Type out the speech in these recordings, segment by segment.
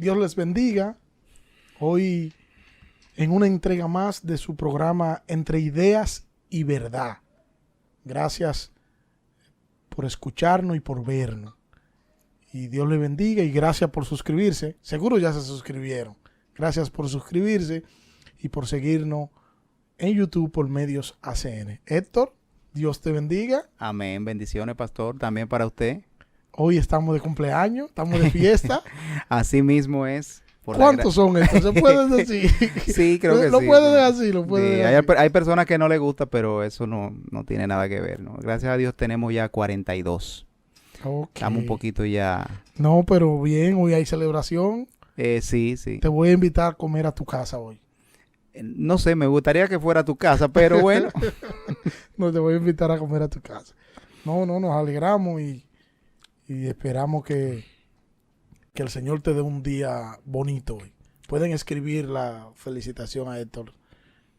Dios les bendiga. Hoy en una entrega más de su programa Entre Ideas y Verdad. Gracias por escucharnos y por vernos. Y Dios les bendiga y gracias por suscribirse. Seguro ya se suscribieron. Gracias por suscribirse y por seguirnos en YouTube por medios ACN. Héctor, Dios te bendiga. Amén. Bendiciones, pastor. También para usted. Hoy estamos de cumpleaños, estamos de fiesta. Así mismo es. ¿Cuántos son estos? ¿Se puede decir? Sí, creo que lo sí. Puede decir, lo puede Sí, decir. hay personas que no les gusta, pero eso no tiene nada que ver, ¿no? Gracias a Dios tenemos ya 42. Okay. Estamos un poquito ya... No, pero bien, hoy hay celebración. Sí. Te voy a invitar a comer a tu casa hoy. No sé, me gustaría que fuera a tu casa, pero bueno. No, te voy a invitar a comer a tu casa. No, nos alegramos y esperamos que el Señor te dé un día bonito hoy. Pueden escribir la felicitación a Héctor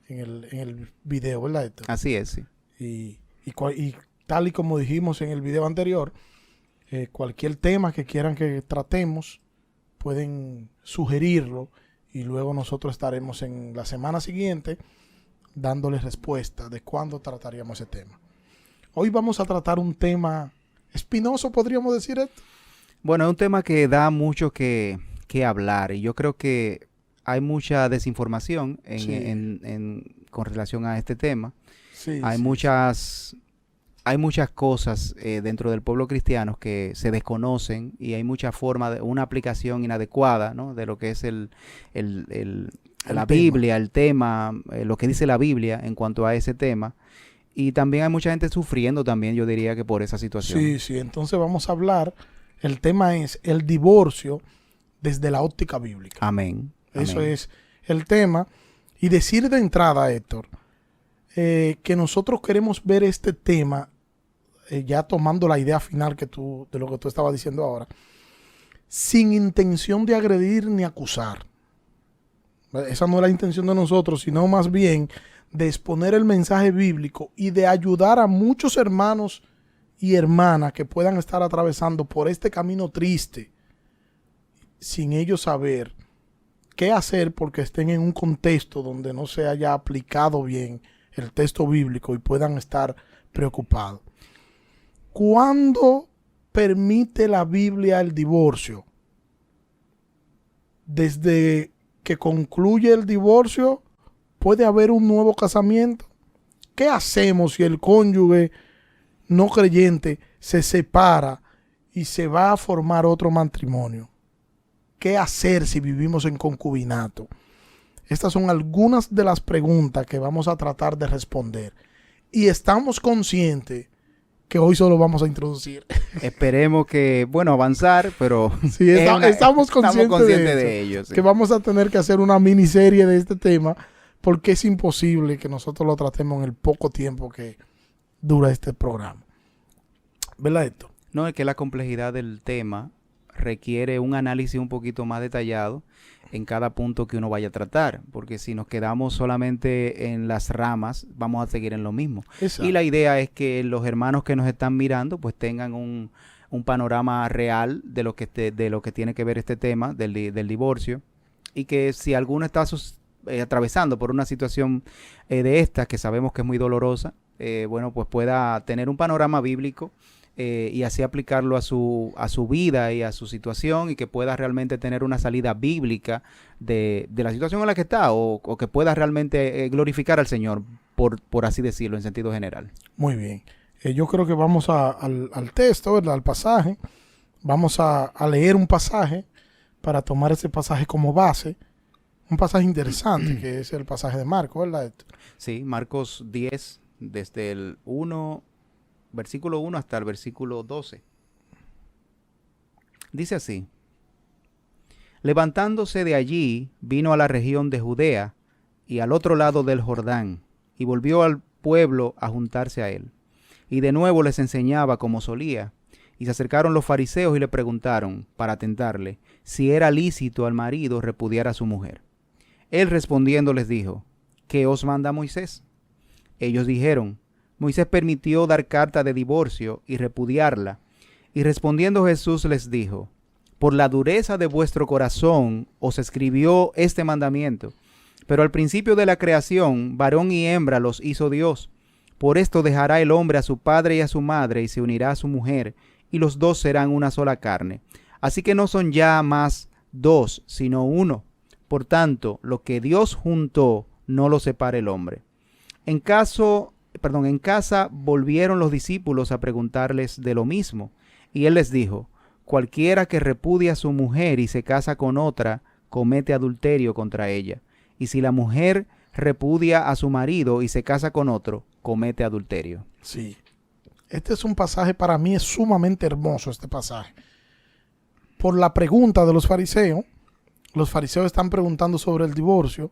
en el video, ¿verdad, Héctor? Así es, sí. Y tal y como dijimos en el video anterior, cualquier tema que quieran que tratemos, pueden sugerirlo y luego nosotros estaremos en la semana siguiente dándoles respuesta de cuándo trataríamos ese tema. Hoy vamos a tratar un tema espinoso, podríamos decir esto. Bueno, es un tema que da mucho que hablar y yo creo que hay mucha desinformación con relación a este tema. Sí, hay muchas cosas dentro del pueblo cristiano que se desconocen y hay mucha forma de una aplicación inadecuada, ¿no? De lo que es la Biblia, el tema, lo que dice la Biblia en cuanto a ese tema. Y también hay mucha gente sufriendo también, yo diría que por esa situación. Sí, entonces vamos a hablar, el tema es el divorcio desde la óptica bíblica. Amén. Eso es el tema. Y decir de entrada, Héctor, que nosotros queremos ver este tema, ya tomando la idea final de lo que tú estabas diciendo ahora, sin intención de agredir ni acusar. Esa no es la intención de nosotros, sino más bien de exponer el mensaje bíblico y de ayudar a muchos hermanos y hermanas que puedan estar atravesando por este camino triste sin ellos saber qué hacer porque estén en un contexto donde no se haya aplicado bien el texto bíblico y puedan estar preocupados. ¿Cuándo permite la Biblia el divorcio? Desde que concluye el divorcio, ¿puede haber un nuevo casamiento? ¿Qué hacemos si el cónyuge no creyente se separa y se va a formar otro matrimonio? ¿Qué hacer si vivimos en concubinato? Estas son algunas de las preguntas que vamos a tratar de responder. Y estamos conscientes que hoy solo vamos a introducir. Esperemos que, avanzar, pero sí, estamos conscientes de ello. Sí. Que vamos a tener que hacer una miniserie de este tema porque es imposible que nosotros lo tratemos en el poco tiempo que dura este programa. ¿Verdad, Héctor? No, es que la complejidad del tema requiere un análisis un poquito más detallado en cada punto que uno vaya a tratar, porque si nos quedamos solamente en las ramas, vamos a seguir en lo mismo. Exacto. Y la idea es que los hermanos que nos están mirando pues tengan un panorama real de lo que tiene que ver este tema del divorcio, y que si alguno está atravesando por una situación de estas, que sabemos que es muy dolorosa, pues pueda tener un panorama bíblico y así aplicarlo a su vida y a su situación, y que pueda realmente tener una salida bíblica de la situación en la que está, o que pueda realmente glorificar al Señor, por así decirlo, en sentido general. Muy bien. Yo creo que vamos al texto, ¿verdad? Al pasaje. Vamos a leer un pasaje para tomar ese pasaje como base. Un pasaje interesante que es el pasaje de Marcos, ¿verdad, Héctor? Sí, Marcos 10, desde el versículo 1 hasta el versículo 12. Dice así: levantándose de allí, vino a la región de Judea y al otro lado del Jordán, y volvió al pueblo a juntarse a él. Y de nuevo les enseñaba como solía. Y se acercaron los fariseos y le preguntaron, para tentarle, si era lícito al marido repudiar a su mujer. Él respondiendo les dijo: ¿qué os manda Moisés? Ellos dijeron: Moisés permitió dar carta de divorcio y repudiarla. Y respondiendo Jesús les dijo: Por la dureza de vuestro corazón os escribió este mandamiento. Pero al principio de la creación, varón y hembra los hizo Dios. Por esto dejará el hombre a su padre y a su madre, y se unirá a su mujer, y los dos serán una sola carne. Así que no son ya más dos, sino uno. Por tanto, lo que Dios juntó, no lo separe el hombre. En casa volvieron los discípulos a preguntarles de lo mismo, y él les dijo: cualquiera que repudia a su mujer y se casa con otra, comete adulterio contra ella. Y si la mujer repudia a su marido y se casa con otro, comete adulterio. Sí. Este es un pasaje, para mí es sumamente hermoso este pasaje. Por la pregunta de los fariseos están preguntando sobre el divorcio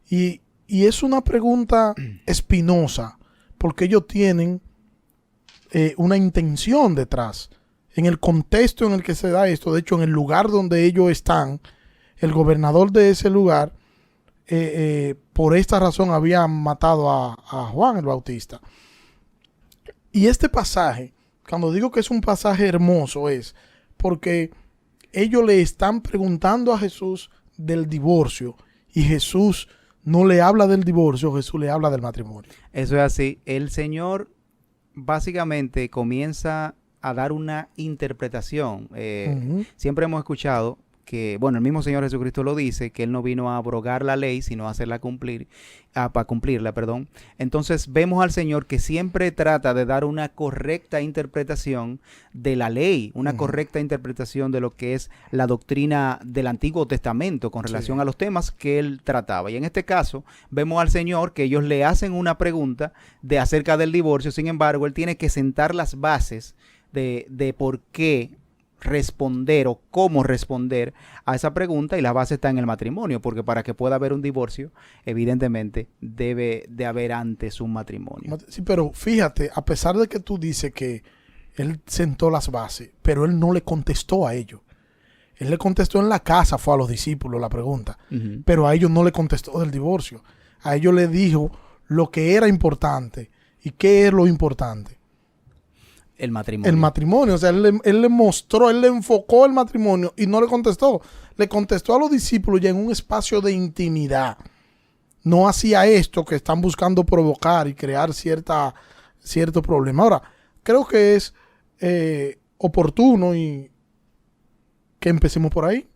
y es una pregunta espinosa porque ellos tienen una intención detrás. En el contexto en el que se da esto, de hecho en el lugar donde ellos están, el gobernador de ese lugar por esta razón había matado a Juan el Bautista. Y este pasaje, cuando digo que es un pasaje hermoso, es porque ellos le están preguntando a Jesús del divorcio y Jesús no le habla del divorcio, Jesús le habla del matrimonio. Eso es así. El Señor básicamente comienza a dar una interpretación. Siempre hemos escuchado que, bueno, el mismo Señor Jesucristo lo dice, que Él no vino a abrogar la ley, sino a hacerla cumplir, para cumplirla, perdón. Entonces vemos al Señor que siempre trata de dar una correcta interpretación de la ley, una correcta interpretación de lo que es la doctrina del Antiguo Testamento con relación a los temas que Él trataba. Y en este caso vemos al Señor que ellos le hacen una pregunta acerca del divorcio, sin embargo, Él tiene que sentar las bases de por qué responder o cómo responder a esa pregunta, y la base está en el matrimonio, porque para que pueda haber un divorcio, evidentemente debe de haber antes un matrimonio. Sí, pero fíjate, a pesar de que tú dices que él sentó las bases, pero él no le contestó a ellos. Él le contestó en la casa, fue a los discípulos la pregunta, pero a ellos no le contestó del divorcio. A ellos le dijo lo que era importante. ¿Y qué es lo importante? El matrimonio. El matrimonio, o sea, él le mostró, él le enfocó el matrimonio y no le contestó. Le contestó a los discípulos ya en un espacio de intimidad. No hacía esto que están buscando provocar y crear cierto problema. Ahora, creo que es oportuno y que empecemos por ahí.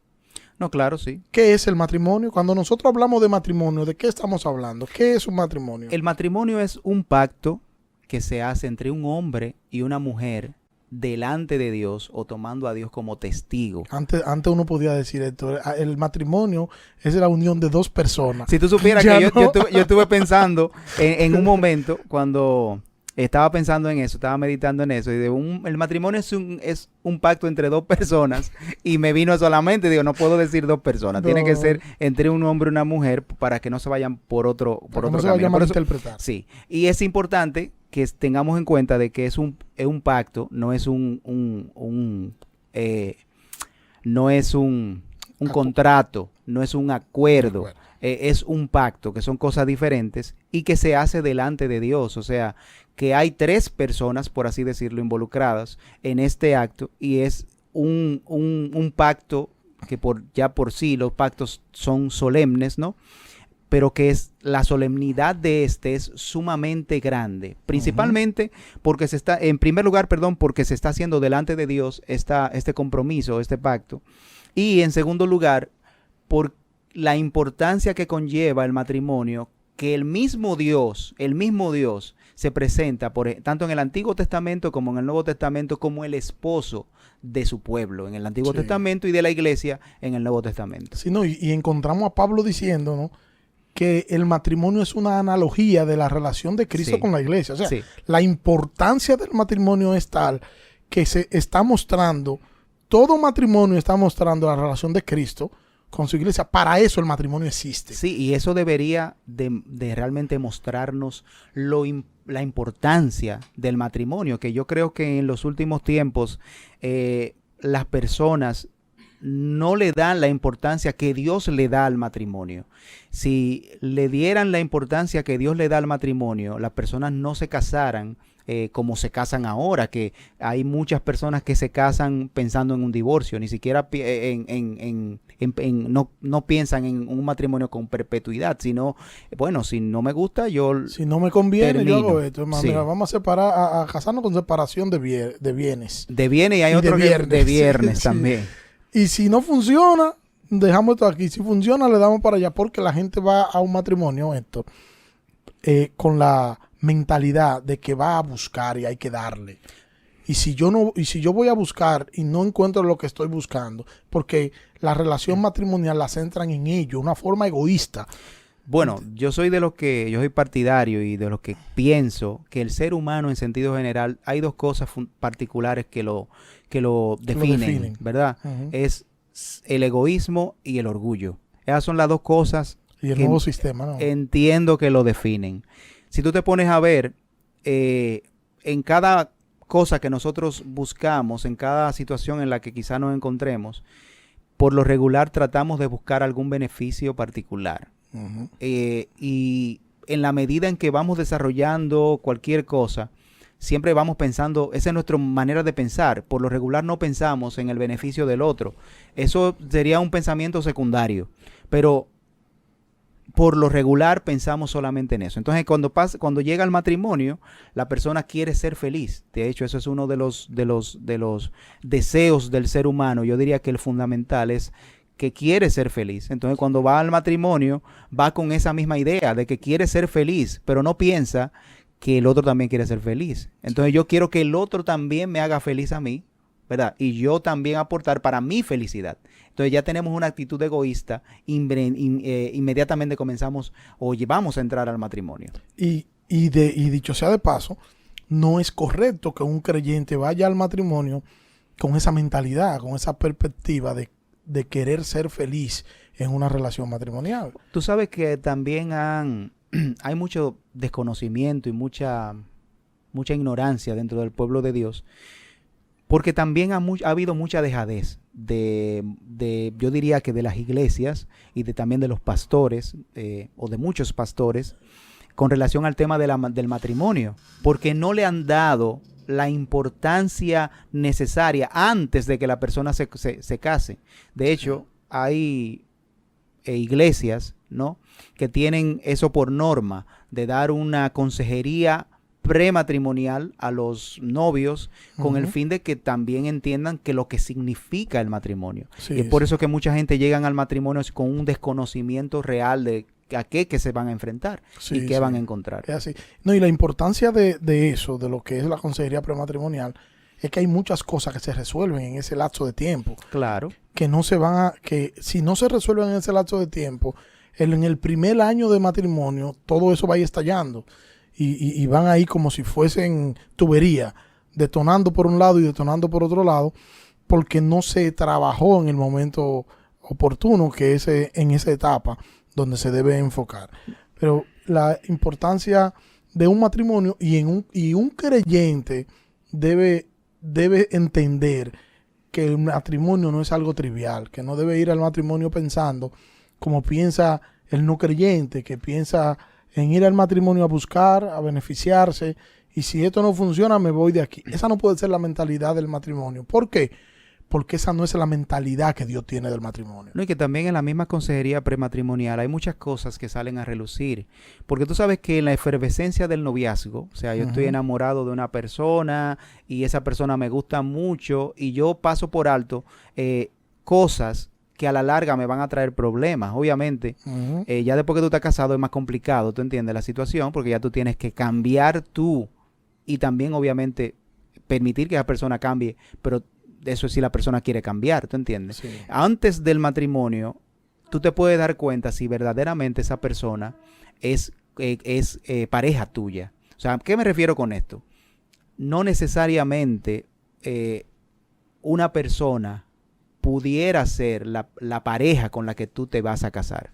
No, claro, sí. ¿Qué es el matrimonio? Cuando nosotros hablamos de matrimonio, ¿de qué estamos hablando? ¿Qué es un matrimonio? El matrimonio es un pacto que se hace entre un hombre y una mujer delante de Dios o tomando a Dios como testigo. Antes uno podía decir esto, el matrimonio es la unión de dos personas. Si tú supieras Ya que no. yo estuve pensando en un momento cuando estaba pensando en eso, estaba meditando en eso, y el matrimonio es un pacto entre dos personas, y me vino solamente, digo, no puedo decir dos personas, No. tiene que ser entre un hombre y una mujer para que no se vayan por otro no se camino. vaya a Por eso, malinterpretar. sí, y es importante que tengamos en cuenta de que es un pacto, no es un contrato, no es un acuerdo. Es un pacto, que son cosas diferentes y que se hace delante de Dios. O sea, que hay tres personas, por así decirlo, involucradas en este acto, y es un pacto que ya por sí los pactos son solemnes, ¿no? Pero que la solemnidad de este es sumamente grande, principalmente porque en primer lugar, porque se está haciendo delante de Dios este compromiso, este pacto, y en segundo lugar, por la importancia que conlleva el matrimonio, que el mismo Dios se presenta tanto en el Antiguo Testamento como en el Nuevo Testamento como el esposo de su pueblo en el Antiguo Testamento y de la iglesia en el Nuevo Testamento. Sí, no, y encontramos a Pablo diciendo, ¿no?, que el matrimonio es una analogía de la relación de Cristo con la iglesia. O sea, la importancia del matrimonio es tal que se está mostrando, todo matrimonio está mostrando la relación de Cristo con su iglesia. Para eso el matrimonio existe. Sí, y eso debería de realmente mostrarnos la importancia del matrimonio, que yo creo que en los últimos tiempos las personas no le dan la importancia que Dios le da al matrimonio. Si le dieran la importancia que Dios le da al matrimonio, las personas no se casaran como se casan ahora, que hay muchas personas que se casan pensando en un divorcio, ni siquiera no piensan en un matrimonio con perpetuidad, sino, bueno, si no me gusta, si no me conviene, termino. yo hago esto. Sí. Mira, vamos a separar, a casarnos con separación de bienes. De bienes y hay Y otro de viernes. de viernes Sí. también. Y si no funciona, dejamos esto aquí. Si funciona, le damos para allá, porque la gente va a un matrimonio, esto, con la mentalidad de que va a buscar y hay que darle. Y si yo voy a buscar y no encuentro lo que estoy buscando, porque la relación matrimonial la centran en ello, una forma egoísta. Bueno, yo soy partidario y de los que pienso que el ser humano en sentido general, hay dos cosas particulares que lo definen, ¿verdad? Uh-huh. Es el egoísmo y el orgullo. Esas son las dos cosas Y el que nuevo sistema, ¿no? entiendo que lo definen. Si tú te pones a ver, en cada cosa que nosotros buscamos, en cada situación en la que quizá nos encontremos, por lo regular tratamos de buscar algún beneficio particular. Uh-huh. Y en la medida en que vamos desarrollando cualquier cosa, siempre vamos pensando, esa es nuestra manera de pensar. Por lo regular no pensamos en el beneficio del otro. Eso sería un pensamiento secundario. Pero por lo regular pensamos solamente en eso. Entonces, cuando llega el matrimonio, la persona quiere ser feliz. De hecho, eso es uno de los deseos del ser humano. Yo diría que el fundamental es que quiere ser feliz. Entonces, cuando va al matrimonio, va con esa misma idea de que quiere ser feliz, pero no piensa que el otro también quiere ser feliz. Entonces, yo quiero que el otro también me haga feliz a mí, ¿verdad? Y yo también aportar para mi felicidad. Entonces ya tenemos una actitud egoísta, inmediatamente comenzamos, oye, vamos a entrar al matrimonio. Y dicho sea de paso, no es correcto que un creyente vaya al matrimonio con esa mentalidad, con esa perspectiva de querer ser feliz en una relación matrimonial. Tú sabes que también hay mucho desconocimiento y mucha ignorancia dentro del pueblo de Dios, porque también ha habido mucha dejadez yo diría que de las iglesias y también de los pastores o de muchos pastores con relación al tema del matrimonio, porque no le han dado la importancia necesaria antes de que la persona se case. De hecho, hay iglesias, ¿no?, que tienen eso por norma, de dar una consejería prematrimonial a los novios con el fin de que también entiendan que lo que significa el matrimonio. Sí, y es por eso que mucha gente llega al matrimonio con un desconocimiento real de a qué que se van a enfrentar y qué van a encontrar. Es así. No, y la importancia de eso, de lo que es la consejería prematrimonial, es que hay muchas cosas que se resuelven en ese lapso de tiempo. Claro. Que si no se resuelven en ese lapso de tiempo, en el primer año de matrimonio, todo eso va a ir estallando. Y van ahí como si fuesen tubería, detonando por un lado y detonando por otro lado, porque no se trabajó en el momento oportuno, que es en esa etapa donde se debe enfocar. Pero la importancia de un matrimonio y un creyente debe entender que el matrimonio no es algo trivial, que no debe ir al matrimonio pensando como piensa el no creyente, que piensa en ir al matrimonio a buscar, a beneficiarse, y si esto no funciona, me voy de aquí. Esa no puede ser la mentalidad del matrimonio. ¿Por qué? Porque esa no es la mentalidad que Dios tiene del matrimonio. No, y que también en la misma consejería prematrimonial hay muchas cosas que salen a relucir. Porque tú sabes que en la efervescencia del noviazgo, o sea, yo estoy enamorado de una persona y esa persona me gusta mucho y yo paso por alto cosas que a la larga me van a traer problemas, obviamente. Ya después que tú estás casado es más complicado, tú entiendes la situación, porque ya tú tienes que cambiar tú y también obviamente permitir que esa persona cambie, pero eso es si la persona quiere cambiar, ¿tú entiendes? Sí. Antes del matrimonio, tú te puedes dar cuenta si verdaderamente esa persona es pareja tuya. O sea, ¿qué me refiero con esto? No necesariamente una persona pudiera ser la pareja con la que tú te vas a casar.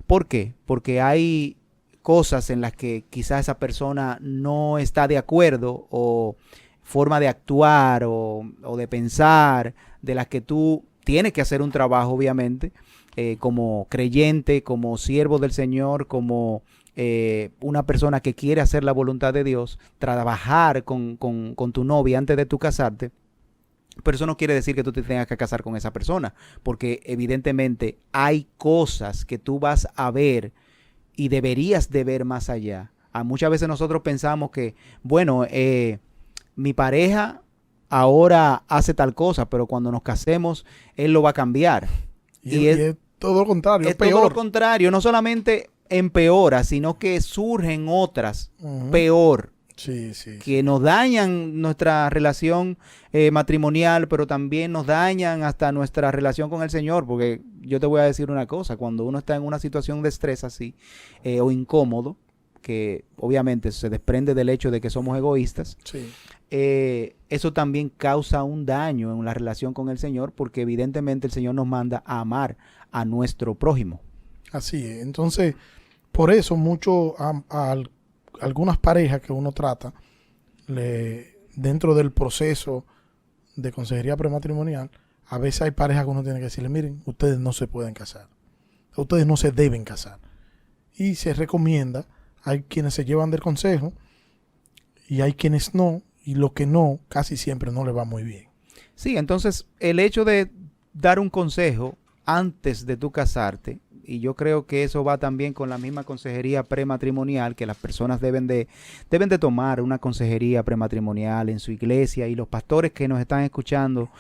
¿Por qué? Porque hay cosas en las que quizás esa persona no está de acuerdo o forma de actuar o de pensar de las que tú tienes que hacer un trabajo, obviamente, como creyente, como siervo del Señor, como una persona que quiere hacer la voluntad de Dios, trabajar con tu novia antes de tú casarte, pero eso no quiere decir que tú te tengas que casar con esa persona, porque evidentemente hay cosas que tú vas a ver y deberías de ver más allá. Muchas veces nosotros pensamos que, bueno, mi pareja ahora hace tal cosa, pero cuando nos casemos, él lo va a cambiar. Y es todo lo contrario, es todo lo contrario, no solamente empeora, sino que surgen otras peor. Que nos dañan nuestra relación matrimonial, pero también nos dañan hasta nuestra relación con el Señor, porque yo te voy a decir una cosa, cuando uno está en una situación de estrés así, o incómodo, que obviamente se desprende del hecho de que somos egoístas, eso también causa un daño en la relación con el Señor, porque evidentemente el Señor nos manda a amar a nuestro prójimo. Así es. Entonces, por eso algunas parejas que uno trata dentro del proceso de consejería prematrimonial, a veces hay parejas que uno tiene que decirle, miren, ustedes no se pueden casar, ustedes no se deben casar, y se recomienda. Hay quienes se llevan del consejo y hay quienes no, y lo que no casi siempre no le va muy bien. Sí, entonces el hecho de dar un consejo antes de tú casarte, y yo creo que eso va también con la misma consejería prematrimonial, que las personas deben de tomar una consejería prematrimonial en su iglesia, y los pastores que nos están escuchando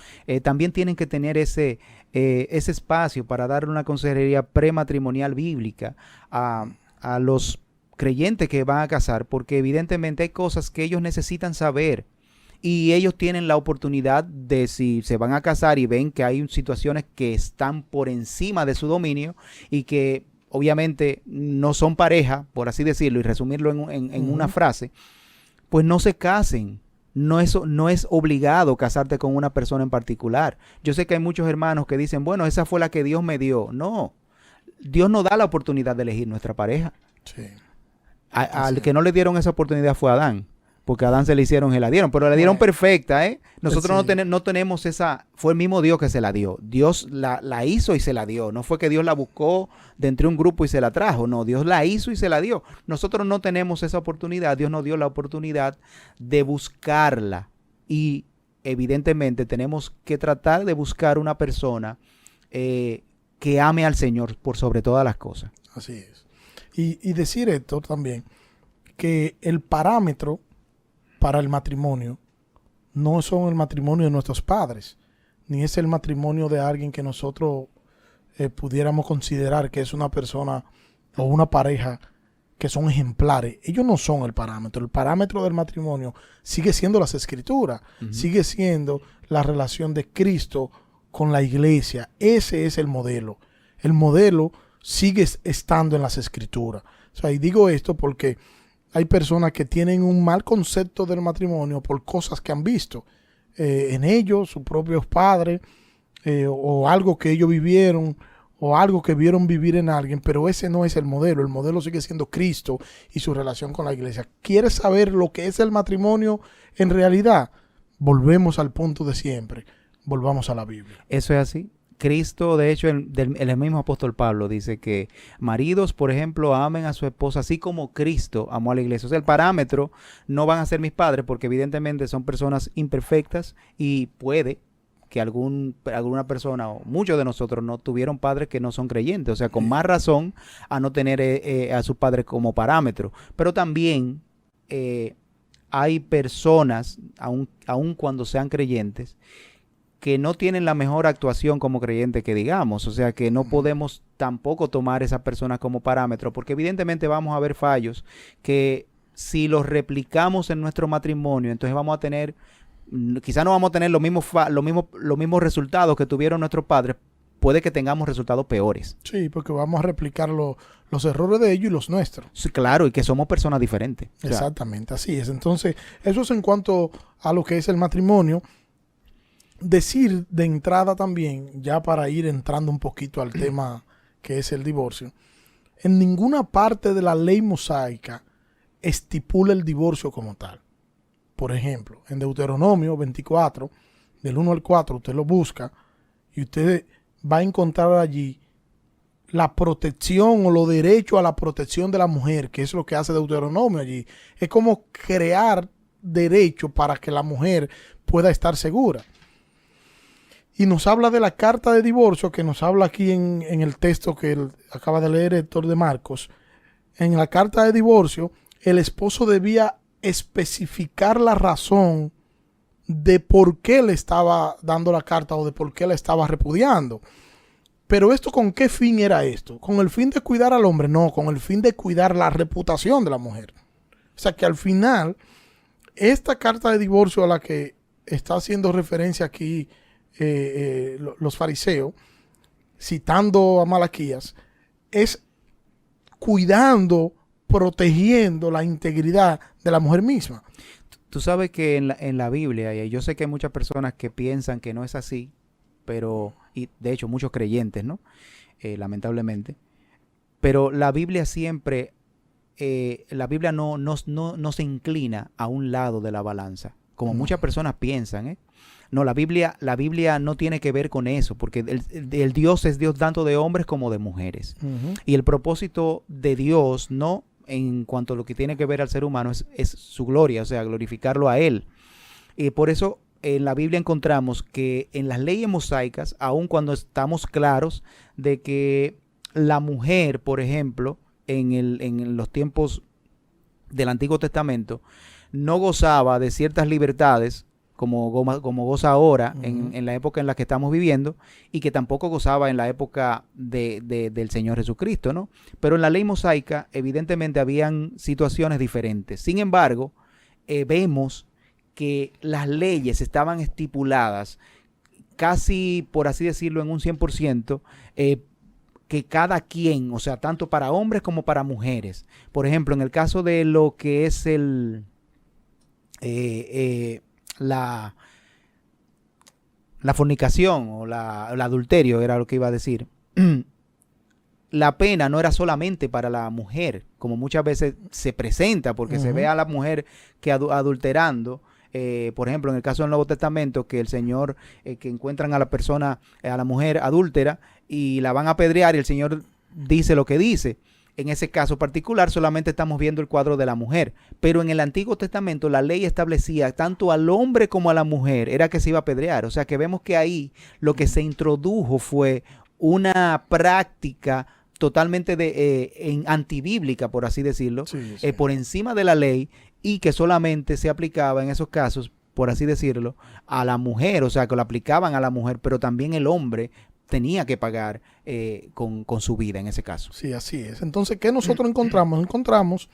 también tienen que tener ese espacio para dar una consejería prematrimonial bíblica a los creyentes que van a casar, porque evidentemente hay cosas que ellos necesitan saber. Y ellos tienen la oportunidad de, si se van a casar y ven que hay situaciones que están por encima de su dominio y que obviamente no son pareja, por así decirlo, y resumirlo en una frase, pues no se casen. No es obligado casarte con una persona en particular. Yo sé que hay muchos hermanos que dicen, bueno, esa fue la que Dios me dio. No, Dios nos da la oportunidad de elegir nuestra pareja. Sí. Al que no le dieron esa oportunidad fue a Adán. Porque a Adán se le hicieron y la dieron, pero la dieron perfecta, ¿eh? Nosotros no tenemos esa, fue el mismo Dios que se la dio. Dios la hizo y se la dio. No fue que Dios la buscó de entre un grupo y se la trajo. No, Dios la hizo y se la dio. Nosotros no tenemos esa oportunidad. Dios nos dio la oportunidad de buscarla. Y evidentemente tenemos que tratar de buscar una persona que ame al Señor por sobre todas las cosas. Así es. Y decir esto también, que el parámetro para el matrimonio no son el matrimonio de nuestros padres, ni es el matrimonio de alguien que nosotros pudiéramos considerar que es una persona o una pareja que son ejemplares. Ellos no son el parámetro. El parámetro del matrimonio sigue siendo las escrituras, sigue siendo la relación de Cristo con la iglesia. Ese es el modelo. El modelo sigue estando en las escrituras. O sea, y digo esto porque hay personas que tienen un mal concepto del matrimonio por cosas que han visto en ellos, sus propios padres, o algo que ellos vivieron, o algo que vieron vivir en alguien, pero ese no es el modelo. El modelo sigue siendo Cristo y su relación con la iglesia. ¿Quieres saber lo que es el matrimonio en realidad? Volvemos al punto de siempre. Volvamos a la Biblia. Eso es así. Cristo, de hecho, el mismo apóstol Pablo dice que maridos, por ejemplo, amen a su esposa así como Cristo amó a la iglesia. O sea, el parámetro no van a ser mis padres porque evidentemente son personas imperfectas y puede que alguna persona o muchos de nosotros no tuvieron padres que no son creyentes. O sea, con más razón a no tener a sus padres como parámetro. Pero también hay personas, aun cuando sean creyentes, que no tienen la mejor actuación como creyente que digamos, o sea que no podemos tampoco tomar esa persona como parámetro, porque evidentemente vamos a ver fallos que si los replicamos en nuestro matrimonio, entonces vamos a tener, quizás no vamos a tener los mismos resultados que tuvieron nuestros padres, puede que tengamos resultados peores. Sí, porque vamos a replicar los errores de ellos y los nuestros. Sí, claro, y que somos personas diferentes. Exactamente, así es. Entonces, eso es en cuanto a lo que es el matrimonio. Decir de entrada también, ya para ir entrando un poquito al tema que es el divorcio, en ninguna parte de la ley mosaica estipula el divorcio como tal. Por ejemplo, en Deuteronomio 24, del 1 al 4, usted lo busca y usted va a encontrar allí la protección o los derechos a la protección de la mujer, que es lo que hace Deuteronomio allí. Es como crear derecho para que la mujer pueda estar segura. Y nos habla de la carta de divorcio, que nos habla aquí en el texto que acaba de leer Héctor de Marcos. En la carta de divorcio, el esposo debía especificar la razón de por qué le estaba dando la carta o de por qué la estaba repudiando. Pero esto, ¿con qué fin era esto? ¿Con el fin de cuidar al hombre? No, con el fin de cuidar la reputación de la mujer. O sea que al final, esta carta de divorcio a la que está haciendo referencia aquí los fariseos, citando a Malaquías, es cuidando, protegiendo la integridad de la mujer misma. Tú sabes que en la Biblia, y yo sé que hay muchas personas que piensan que no es así, pero, y de hecho muchos creyentes, ¿no? Lamentablemente. Pero la Biblia siempre, la Biblia no se inclina a un lado de la balanza, como muchas personas piensan, ¿eh? No, la Biblia no tiene que ver con eso, porque el Dios es Dios tanto de hombres como de mujeres. Y el propósito de Dios, no en cuanto a lo que tiene que ver al ser humano, es su gloria, o sea, glorificarlo a Él. Y por eso en la Biblia encontramos que en las leyes mosaicas, aun cuando estamos claros de que la mujer, por ejemplo, en los tiempos del Antiguo Testamento, no gozaba de ciertas libertades como goza ahora en la época en la que estamos viviendo, y que tampoco gozaba en la época del Señor Jesucristo, ¿no? Pero en la ley mosaica evidentemente habían situaciones diferentes. Sin embargo, vemos que las leyes estaban estipuladas casi, por así decirlo, en un 100%, que cada quien, o sea, tanto para hombres como para mujeres. Por ejemplo, en el caso de lo que es la fornicación o el adulterio, era lo que iba a decir. La pena no era solamente para la mujer, como muchas veces se presenta, porque se ve a la mujer que adulterando. Por ejemplo, en el caso del Nuevo Testamento, que el Señor, que encuentran a la persona, a la mujer adúltera, y la van a apedrear, y el Señor dice lo que dice. En ese caso particular solamente estamos viendo el cuadro de la mujer, pero en el Antiguo Testamento la ley establecía tanto al hombre como a la mujer era que se iba a apedrear. O sea que vemos que ahí lo que se introdujo fue una práctica totalmente antibíblica, por así decirlo, por encima de la ley, y que solamente se aplicaba en esos casos, por así decirlo, a la mujer. O sea que lo aplicaban a la mujer, pero también el hombre tenía que pagar con su vida en ese caso. Sí, así es. Entonces, ¿qué nosotros encontramos? Encontramos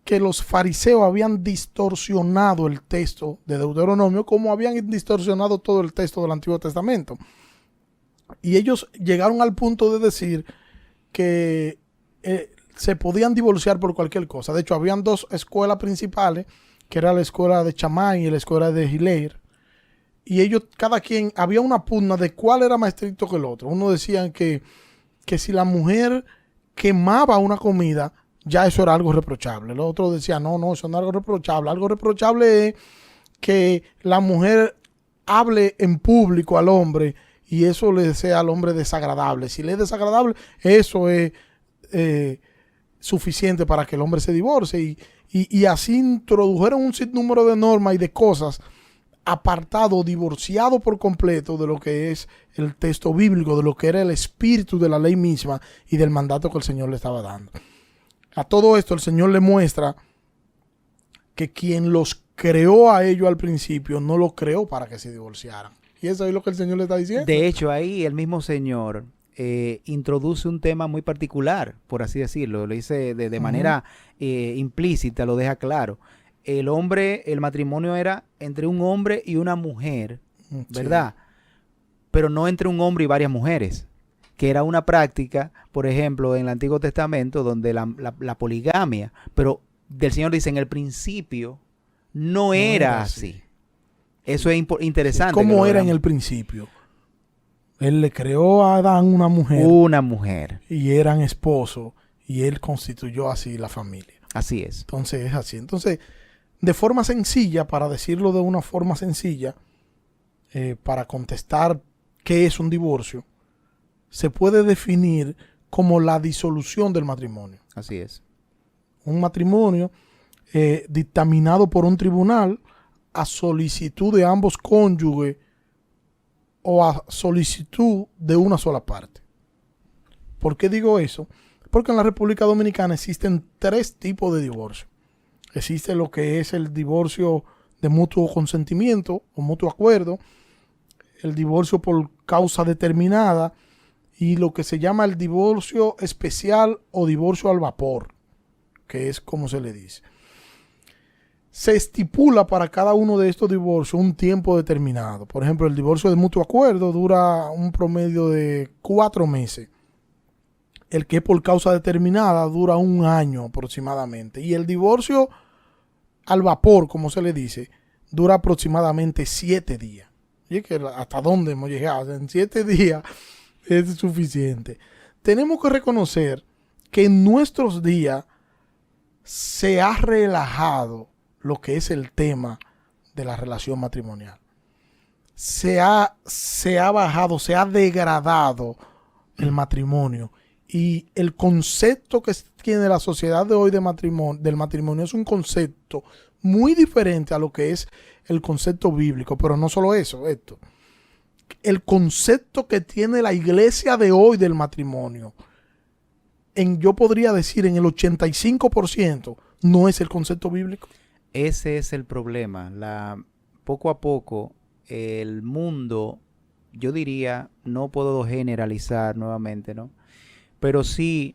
que los fariseos habían distorsionado el texto de Deuteronomio, como habían distorsionado todo el texto del Antiguo Testamento. Y ellos llegaron al punto de decir que se podían divorciar por cualquier cosa. De hecho, habían dos escuelas principales, que era la escuela de Chamán y la escuela de Hiler. Y ellos, cada quien, había una pugna de cuál era más estricto que el otro. Uno decían que si la mujer quemaba una comida, ya eso era algo reprochable. El otro decía, no, eso no es algo reprochable. Algo reprochable es que la mujer hable en público al hombre y eso le sea al hombre desagradable. Si le es desagradable, eso es suficiente para que el hombre se divorcie. Y así introdujeron un sinnúmero de normas y de cosas apartado, divorciado por completo de lo que es el texto bíblico, de lo que era el espíritu de la ley misma y del mandato que el Señor le estaba dando. A todo esto el Señor le muestra que quien los creó a ellos al principio no los creó para que se divorciaran. Y eso es lo que el Señor le está diciendo. De hecho, ahí el mismo Señor introduce un tema muy particular, por así decirlo. Lo dice de manera implícita, lo deja claro. El matrimonio era entre un hombre y una mujer, ¿verdad? Pero no entre un hombre y varias mujeres, que era una práctica, por ejemplo, en el Antiguo Testamento, donde la poligamia, pero del Señor dice, en el principio no era así. Eso es interesante. ¿Cómo era en el principio? Él le creó a Adán una mujer. Una mujer. Y eran esposos, y él constituyó así la familia. Así es. Entonces es así. Entonces, de forma sencilla, para decirlo de una forma sencilla, para contestar qué es un divorcio, se puede definir como la disolución del matrimonio. Así es. Un matrimonio dictaminado por un tribunal a solicitud de ambos cónyuges o a solicitud de una sola parte. ¿Por qué digo eso? Porque en la República Dominicana existen 3 tipos de divorcio. Existe lo que es el divorcio de mutuo consentimiento o mutuo acuerdo, el divorcio por causa determinada y lo que se llama el divorcio especial o divorcio al vapor, que es como se le dice. Se estipula para cada uno de estos divorcios un tiempo determinado. Por ejemplo, el divorcio de mutuo acuerdo dura un promedio de 4 meses. El que es por causa determinada dura 1 año aproximadamente. Y el divorcio al vapor, como se le dice, dura aproximadamente 7 días. Y es que hasta dónde hemos llegado. En 7 días es suficiente. Tenemos que reconocer que en nuestros días se ha relajado lo que es el tema de la relación matrimonial. Se ha bajado, se ha degradado el matrimonio. Y el concepto que tiene la sociedad de hoy del matrimonio es un concepto muy diferente a lo que es el concepto bíblico. Pero no solo eso, esto. El concepto que tiene la iglesia de hoy del matrimonio, yo podría decir en el 85%, no es el concepto bíblico. Ese es el problema. Poco a poco, el mundo, yo diría, no puedo generalizar nuevamente, ¿no? Pero sí,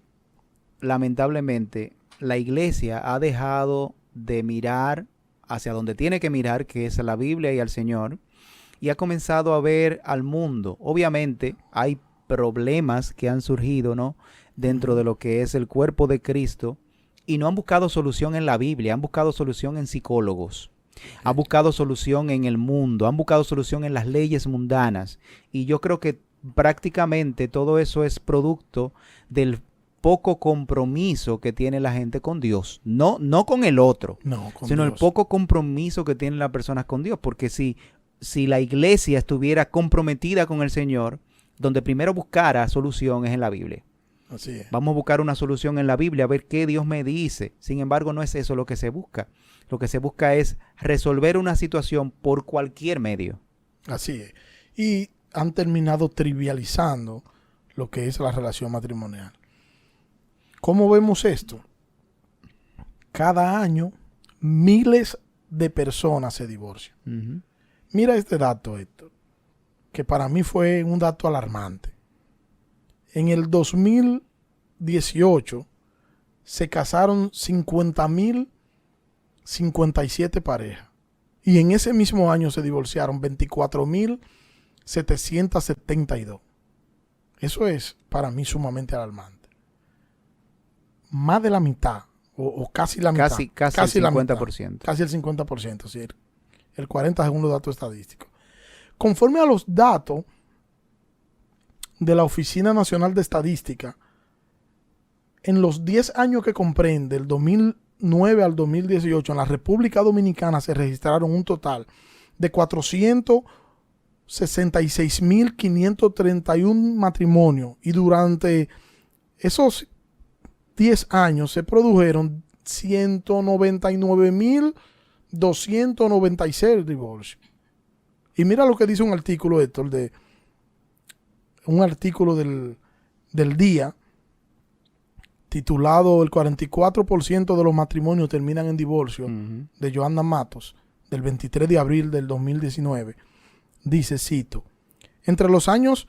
lamentablemente, la iglesia ha dejado de mirar hacia donde tiene que mirar, que es a la Biblia y al Señor, y ha comenzado a ver al mundo. Obviamente, hay problemas que han surgido, ¿no?, dentro de lo que es el cuerpo de Cristo, y no han buscado solución en la Biblia, han buscado solución en psicólogos, han buscado solución en el mundo, han buscado solución en las leyes mundanas. Y yo creo que prácticamente todo eso es producto del poco compromiso que tiene la gente con Dios. No con el otro, sino Dios. El poco compromiso que tienen las personas con Dios. Porque si la iglesia estuviera comprometida con el Señor, donde primero buscara solución es en la Biblia. Así es. Vamos a buscar una solución en la Biblia, a ver qué Dios me dice. Sin embargo, no es eso lo que se busca. Lo que se busca es resolver una situación por cualquier medio. Así es. Y han terminado trivializando lo que es la relación matrimonial. ¿Cómo vemos esto? Cada año miles de personas se divorcian. Uh-huh. Mira este dato, Héctor, que para mí fue un dato alarmante. En el 2018 se casaron 50,057 parejas. Y en ese mismo año se divorciaron 24,772. Eso es para mí sumamente alarmante. Más de la mitad, o casi la mitad. Casi el 50%. Mitad, casi el 50%, sí. El 40% según los datos estadísticos. Conforme a los datos de la Oficina Nacional de Estadística, en los 10 años que comprende, el 2009 al 2018, en la República Dominicana se registraron un total de 466,531 matrimonios, y durante esos 10 años se produjeron 199,296 divorcios. Y mira lo que dice un artículo, Héctor, un artículo del día titulado "El 44% de los matrimonios terminan en divorcio", uh-huh, de Joanna Matos, del 23 de abril del 2019. Dice, cito: "Entre los años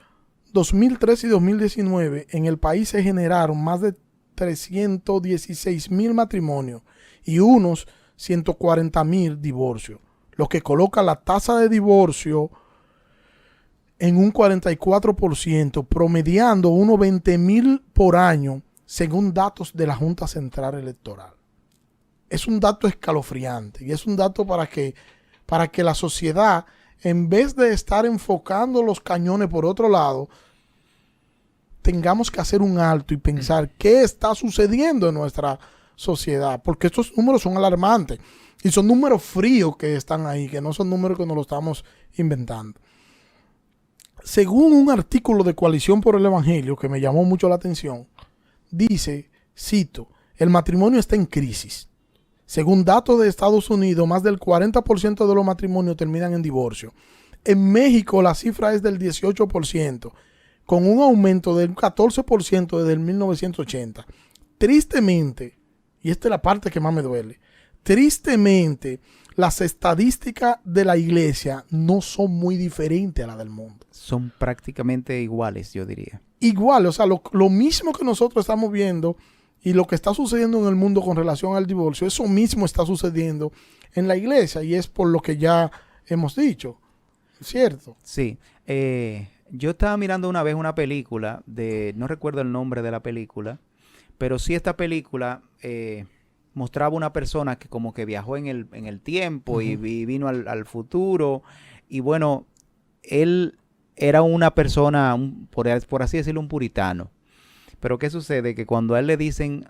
2003 y 2019, en el país se generaron más de 316,000 matrimonios y unos 140,000 divorcios, lo que coloca la tasa de divorcio en un 44%, promediando unos 20,000 por año, según datos de la Junta Central Electoral". Es un dato escalofriante y es un dato para que la sociedad, en vez de estar enfocando los cañones por otro lado, tengamos que hacer un alto y pensar qué está sucediendo en nuestra sociedad, porque estos números son alarmantes y son números fríos que están ahí, que no son números que nos lo estamos inventando. Según un artículo de Coalición por el Evangelio que me llamó mucho la atención, dice, cito, el matrimonio está en crisis. Según datos de Estados Unidos, más del 40% de los matrimonios terminan en divorcio. En México la cifra es del 18%, con un aumento del 14% desde el 1980. Tristemente, y esta es la parte que más me duele, tristemente las estadísticas de la iglesia no son muy diferentes a las del mundo. Son prácticamente iguales, yo diría. Igual, o sea, lo mismo que nosotros estamos viendo y lo que está sucediendo en el mundo con relación al divorcio, eso mismo está sucediendo en la iglesia y es por lo que ya hemos dicho, ¿cierto? Sí. Yo estaba mirando una vez una película no recuerdo el nombre de la película, pero sí esta película mostraba una persona que como que viajó en el tiempo y vino al futuro. Y bueno, él era una persona, por así decirlo, un puritano. Pero ¿qué sucede? Que cuando a él le dicen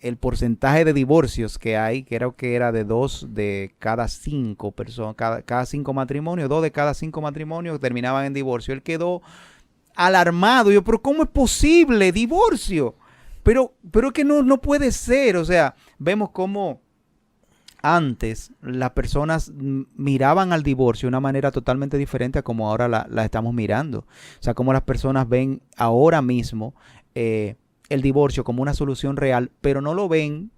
el porcentaje de divorcios que hay, que era de 2 de cada 5 personas, cada 5 matrimonios, 2 de cada 5 matrimonios terminaban en divorcio, él quedó alarmado. Yo, pero ¿cómo es posible? Divorcio. Pero que no puede ser. O sea, vemos cómo antes las personas miraban al divorcio de una manera totalmente diferente a como ahora la estamos mirando. O sea, cómo las personas ven ahora mismo el divorcio como una solución real, pero no lo ven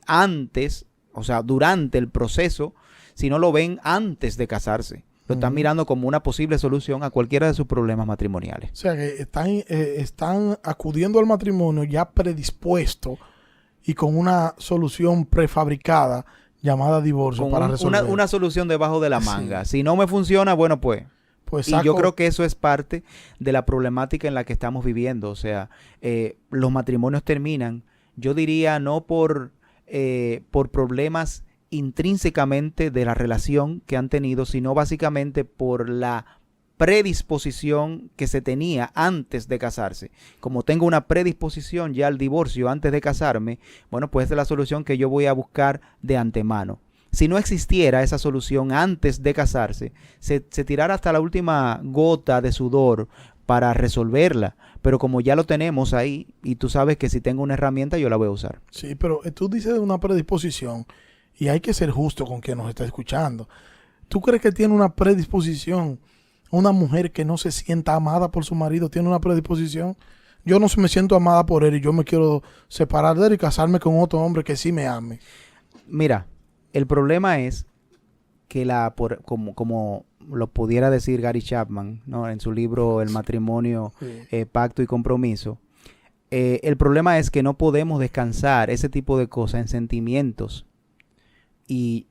antes, o sea, durante el proceso, sino lo ven antes de casarse. Lo están mirando como una posible solución a cualquiera de sus problemas matrimoniales. O sea, que están acudiendo al matrimonio ya predispuesto y con una solución prefabricada llamada divorcio para resolver. Una solución debajo de la manga. Sí. Si no me funciona, bueno, pues y yo creo que eso es parte de la problemática en la que estamos viviendo. O sea, los matrimonios terminan, yo diría, no por problemas intrínsecamente de la relación que han tenido, sino básicamente por la predisposición que se tenía antes de casarse. Como tengo una predisposición ya al divorcio antes de casarme, bueno, pues esa es la solución que yo voy a buscar de antemano. Si no existiera esa solución antes de casarse, se tirara hasta la última gota de sudor para resolverla. Pero como ya lo tenemos ahí, y tú sabes que si tengo una herramienta, yo la voy a usar. Sí, pero tú dices de una predisposición, y hay que ser justo con quien nos está escuchando. ¿Tú crees que tiene una predisposición una mujer que no se sienta amada por su marido? ¿Tiene una predisposición? Yo no me siento amada por él y yo me quiero separar de él y casarme con otro hombre que sí me ame. Mira, el problema es que como lo pudiera decir Gary Chapman, ¿no? En su libro El matrimonio, pacto y compromiso, el problema es que no podemos descansar ese tipo de cosas en sentimientos. Y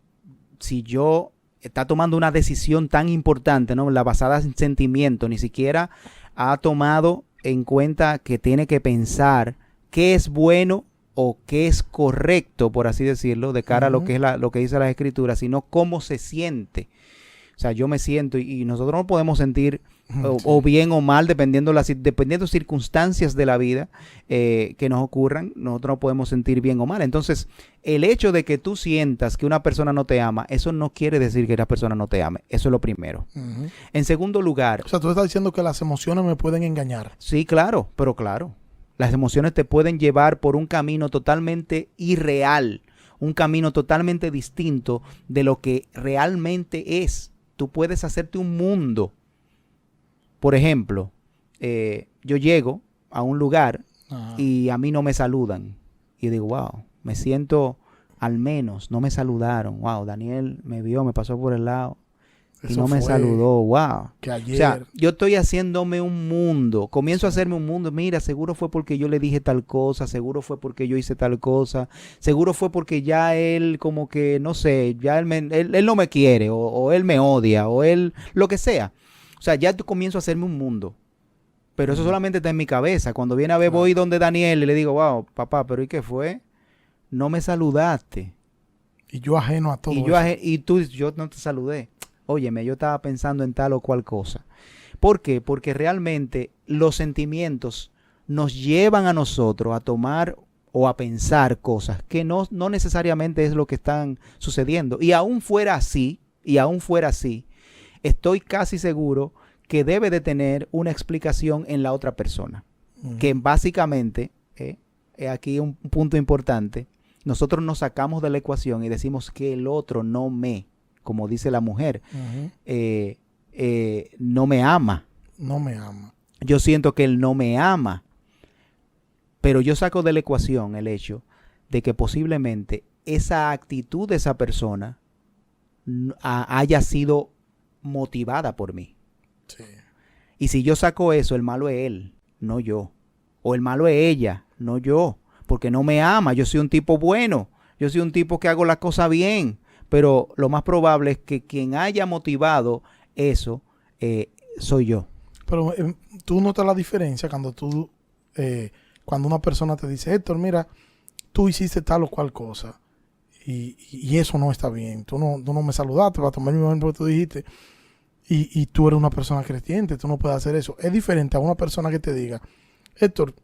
si yo está tomando una decisión tan importante, ¿no? La basada en sentimiento, ni siquiera ha tomado en cuenta que tiene que pensar qué es bueno o qué es correcto, por así decirlo, de cara a lo que es lo que dice la Escritura, sino cómo se siente. O sea, yo me siento y nosotros no podemos sentir o bien o mal dependiendo circunstancias de la vida que nos ocurran. Nosotros no podemos sentir bien o mal. Entonces, el hecho de que tú sientas que una persona no te ama, eso no quiere decir que la persona no te ame. Eso es lo primero. En segundo lugar... O sea, tú estás diciendo que las emociones me pueden engañar. Sí, claro, pero claro. Las emociones te pueden llevar por un camino totalmente irreal, un camino totalmente distinto de lo que realmente es. Tú puedes hacerte un mundo. Por ejemplo, yo llego a un lugar y a mí no me saludan. Y digo, wow, me siento al menos, no me saludaron. Wow, Daniel me vio, me pasó por el lado y no me saludó. Wow. Que ayer... O sea, yo estoy haciéndome un mundo. Comienzo a hacerme un mundo. Mira, seguro fue porque yo le dije tal cosa. Seguro fue porque yo hice tal cosa. Seguro fue porque ya él como que, no sé, ya él no me quiere o él me odia o él, lo que sea. O sea, ya comienzo a hacerme un mundo. Pero eso solamente está en mi cabeza. Cuando viene a ver, voy donde Daniel y le digo, wow, papá, ¿pero y qué fue? No me saludaste. Y yo ajeno a todo eso. Yo no te saludé. Óyeme, yo estaba pensando en tal o cual cosa. ¿Por qué? Porque realmente los sentimientos nos llevan a nosotros a tomar o a pensar cosas que no necesariamente es lo que están sucediendo. Y aún fuera así, estoy casi seguro que debe de tener una explicación en la otra persona. que básicamente, aquí un punto importante, nosotros nos sacamos de la ecuación y decimos que el otro no me, como dice la mujer, no me ama. No me ama. Yo siento que él no me ama, pero yo saco de la ecuación el hecho de que posiblemente esa actitud de esa persona haya sido motivada por mí. Sí. Y si yo saco eso, el malo es él, no yo. O el malo es ella, no yo. Porque no me ama. Yo soy un tipo bueno. Yo soy un tipo que hago las cosas bien. Pero lo más probable es que quien haya motivado eso soy yo. Pero tú notas la diferencia cuando cuando una persona te dice, Héctor, mira, tú hiciste tal o cual cosa. Y eso no está bien. Tú no me saludaste para tomar mi momento que tú dijiste. Y tú eres una persona creyente. Tú no puedes hacer eso. Es diferente a una persona que te diga, Héctor,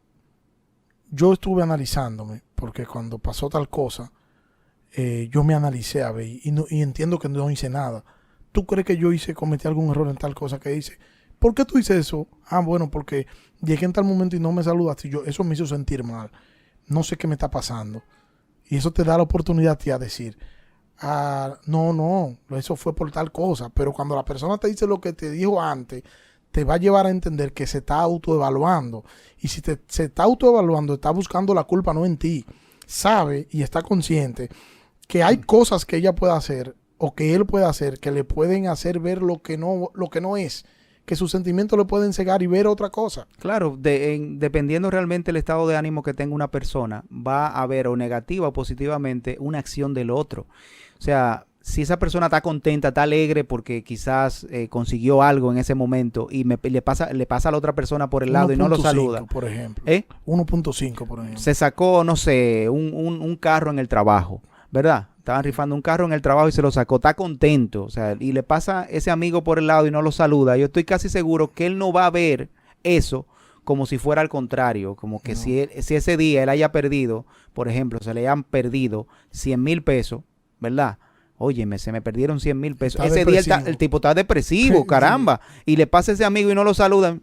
yo estuve analizándome, porque cuando pasó tal cosa, yo me analicé a ver y entiendo que no hice nada. ¿Tú crees que yo cometí algún error en tal cosa que hice? ¿Por qué tú dices eso? Ah, bueno, porque llegué en tal momento y no me saludaste. Y eso me hizo sentir mal. No sé qué me está pasando. Y eso te da la oportunidad a ti a decir, no, eso fue por tal cosa. Pero cuando la persona te dice lo que te dijo antes, te va a llevar a entender que se está autoevaluando. Y si se está autoevaluando, está buscando la culpa no en ti. Sabe y está consciente que hay cosas que ella puede hacer o que él puede hacer que le pueden hacer ver lo que no es. Que sus sentimientos le pueden cegar y ver otra cosa. Claro, dependiendo realmente del estado de ánimo que tenga una persona, va a haber o negativa o positivamente una acción del otro. O sea, si esa persona está contenta, está alegre porque quizás consiguió algo en ese momento y le pasa a la otra persona por el lado y no lo saluda. Por ejemplo. 1.5, por ejemplo. Se sacó, no sé, un carro en el trabajo, ¿verdad? Estaban rifando un carro en el trabajo y se lo sacó. Está contento. O sea, y le pasa ese amigo por el lado y no lo saluda. Yo estoy casi seguro que él no va a ver eso como si fuera al contrario. Como que si ese día él haya perdido, por ejemplo, se le hayan perdido 100,000 pesos, ¿verdad? Óyeme, se me perdieron 100,000 pesos. Ese día el tipo está depresivo, caramba. Sí. Y le pasa a ese amigo y no lo saludan.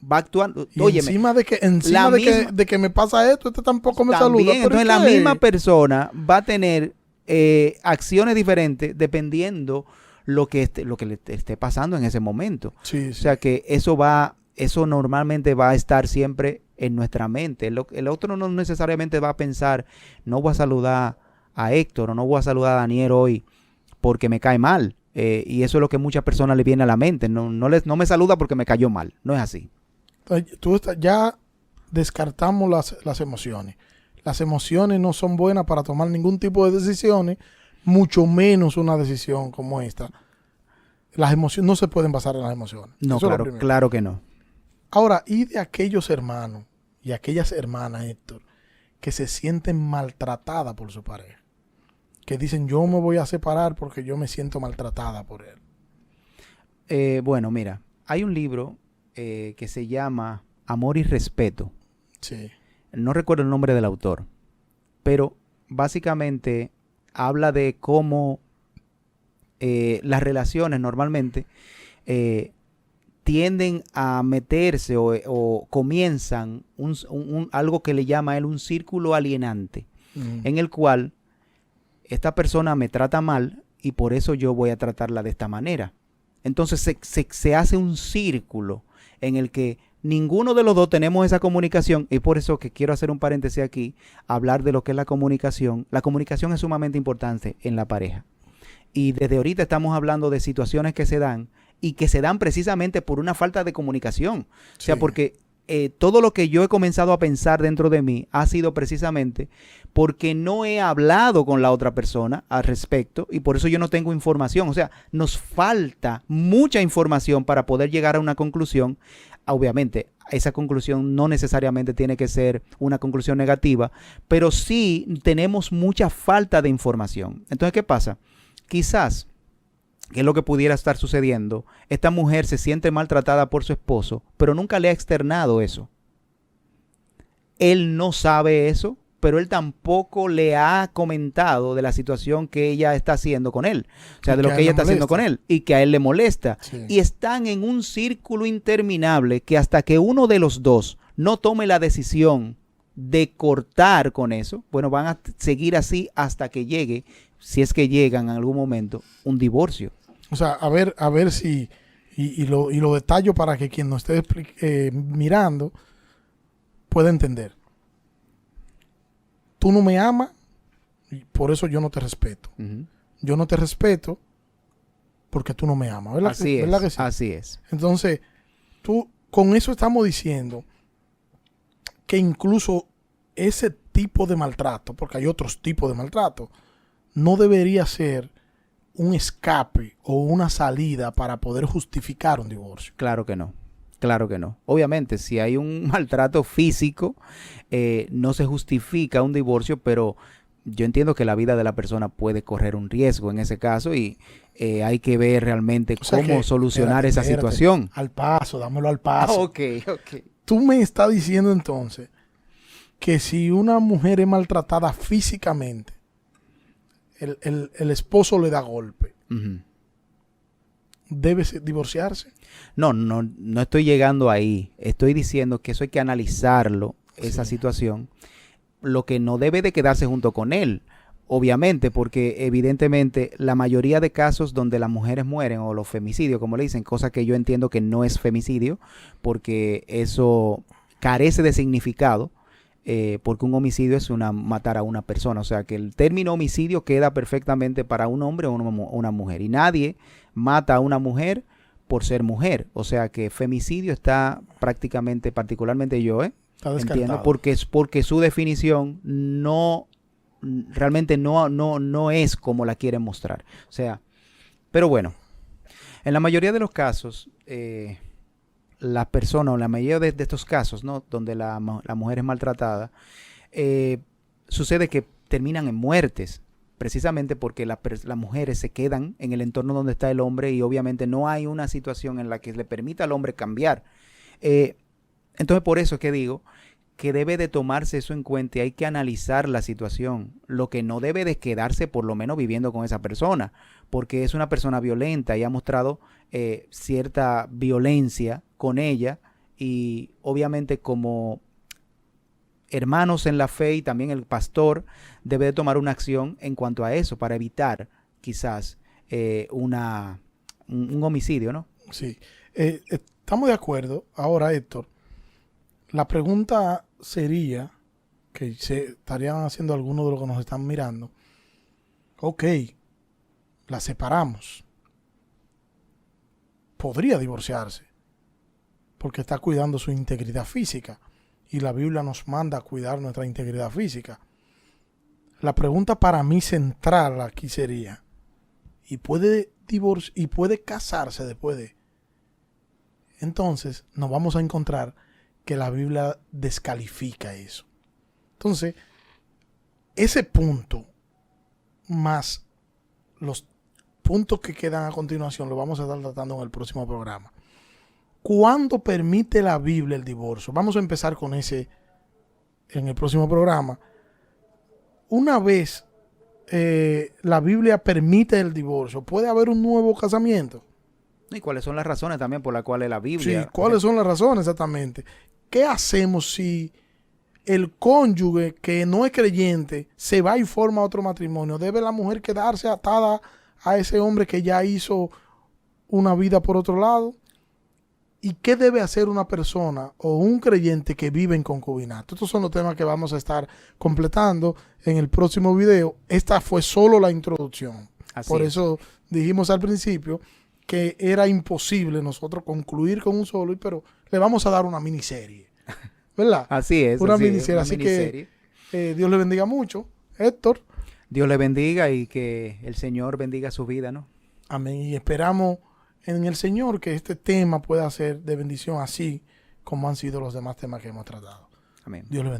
Va actuando. Óyeme, encima de que me pasa esto, tampoco me saluda. Entonces la misma persona va a tener acciones diferentes dependiendo lo que le esté pasando en ese momento. Sí. O sea que eso normalmente va a estar siempre en nuestra mente. El otro no necesariamente va a pensar, no voy a saludar a Héctor o no voy a saludar a Daniel hoy porque me cae mal. Y eso es lo que a muchas personas le viene a la mente. No me saluda porque me cayó mal. No es así. Ya descartamos las emociones. Las emociones no son buenas para tomar ningún tipo de decisiones, mucho menos una decisión como esta. Las emociones no se pueden basar en las emociones. No, claro que no. Ahora, y de aquellos hermanos y aquellas hermanas, Héctor, que se sienten maltratadas por su pareja, que dicen, yo me voy a separar porque yo me siento maltratada por él. Bueno, mira, hay un libro que se llama Amor y Respeto. Sí. No recuerdo el nombre del autor, pero básicamente habla de cómo las relaciones normalmente tienden a meterse o comienzan algo que le llama a él un círculo alienante, en el cual esta persona me trata mal y por eso yo voy a tratarla de esta manera. Entonces se hace un círculo en el que ninguno de los dos tenemos esa comunicación, y por eso que quiero hacer un paréntesis aquí, hablar de lo que es la comunicación. La comunicación es sumamente importante en la pareja. Y desde ahorita estamos hablando de situaciones que se dan y que se dan precisamente por una falta de comunicación. Sí. O sea, porque todo lo que yo he comenzado a pensar dentro de mí ha sido precisamente porque no he hablado con la otra persona al respecto y por eso yo no tengo información. O sea, nos falta mucha información para poder llegar a una conclusión. Obviamente, esa conclusión no necesariamente tiene que ser una conclusión negativa, pero sí tenemos mucha falta de información. Entonces, ¿qué pasa? Quizás, que es lo que pudiera estar sucediendo, esta mujer se siente maltratada por su esposo, pero nunca le ha externado eso. Él no sabe eso, pero él tampoco le ha comentado de la situación que ella está haciendo con él. O sea, de lo que ella está haciendo con él y que a él le molesta. Sí. Y están en un círculo interminable que hasta que uno de los dos no tome la decisión de cortar con eso, bueno, van a seguir así hasta que llegue, si es que llegan en algún momento, un divorcio. O sea, a ver si, y lo detallo para que quien nos esté mirando pueda entender. Tú no me amas, y por eso yo no te respeto. Uh-huh. Yo no te respeto porque tú no me amas, ¿verdad? Así ¿Verdad es, que sí? así es. Entonces, con eso estamos diciendo que incluso ese tipo de maltrato, porque hay otros tipos de maltrato, no debería ser un escape o una salida para poder justificar un divorcio. Claro que no. Claro que no. Obviamente, si hay un maltrato físico, no se justifica un divorcio, pero yo entiendo que la vida de la persona puede correr un riesgo en ese caso y hay que ver realmente cómo solucionar esa situación. Al paso, dámelo al paso. Ok. Tú me estás diciendo entonces que si una mujer es maltratada físicamente, el esposo le da golpe, Uh-huh. ¿debe divorciarse? No estoy llegando ahí. Estoy diciendo que eso hay que analizarlo, esa situación. Lo que no debe de quedarse junto con él, obviamente, porque evidentemente la mayoría de casos donde las mujeres mueren o los femicidios, como le dicen, cosa que yo entiendo que no es femicidio, porque eso carece de significado, porque un homicidio es matar a una persona. O sea que el término homicidio queda perfectamente para un hombre o una mujer. Y nadie mata a una mujer por ser mujer. O sea que femicidio está prácticamente, particularmente yo, está descartado. ¿Entiendo? Porque su definición realmente no es como la quieren mostrar. O sea, pero bueno, en la mayoría de los casos, la persona o la mayoría de estos casos, ¿no? Donde la mujer es maltratada, sucede que terminan en muertes, precisamente porque las mujeres se quedan en el entorno donde está el hombre y obviamente no hay una situación en la que le permita al hombre cambiar. Entonces, por eso es que digo que debe de tomarse eso en cuenta y hay que analizar la situación. Lo que no debe de quedarse por lo menos viviendo con esa persona, porque es una persona violenta y ha mostrado cierta violencia con ella y obviamente como hermanos en la fe y también el pastor debe de tomar una acción en cuanto a eso para evitar quizás un homicidio, ¿no? Sí. Estamos de acuerdo. Ahora, Héctor, la pregunta sería, que se estarían haciendo algunos de los que nos están mirando, ok, la separamos. Podría divorciarse, porque está cuidando su integridad física. Y la Biblia nos manda a cuidar nuestra integridad física. La pregunta para mí central aquí sería, ¿y puede casarse después de? Entonces nos vamos a encontrar que la Biblia descalifica eso. Entonces, ese punto más los puntos que quedan a continuación lo vamos a estar tratando en el próximo programa. ¿Cuándo permite la Biblia el divorcio? Vamos a empezar con ese en el próximo programa. Una vez la Biblia permite el divorcio, ¿puede haber un nuevo casamiento? ¿Y cuáles son las razones también por las cuales la Biblia? Sí, ¿cuáles son las razones exactamente? ¿Qué hacemos si el cónyuge que no es creyente se va y forma otro matrimonio? ¿Debe la mujer quedarse atada a ese hombre que ya hizo una vida por otro lado? ¿Y qué debe hacer una persona o un creyente que vive en concubinato? Estos son los temas que vamos a estar completando en el próximo video. Esta fue solo la introducción. Por eso dijimos al principio que era imposible nosotros concluir con un solo, pero le vamos a dar una miniserie, ¿verdad? Así es. Una miniserie. Así que Dios le bendiga mucho, Héctor. Dios le bendiga y que el Señor bendiga su vida, ¿no? Amén. Y esperamos en el Señor que este tema pueda ser de bendición así como han sido los demás temas que hemos tratado. Amén. Dios le bendiga.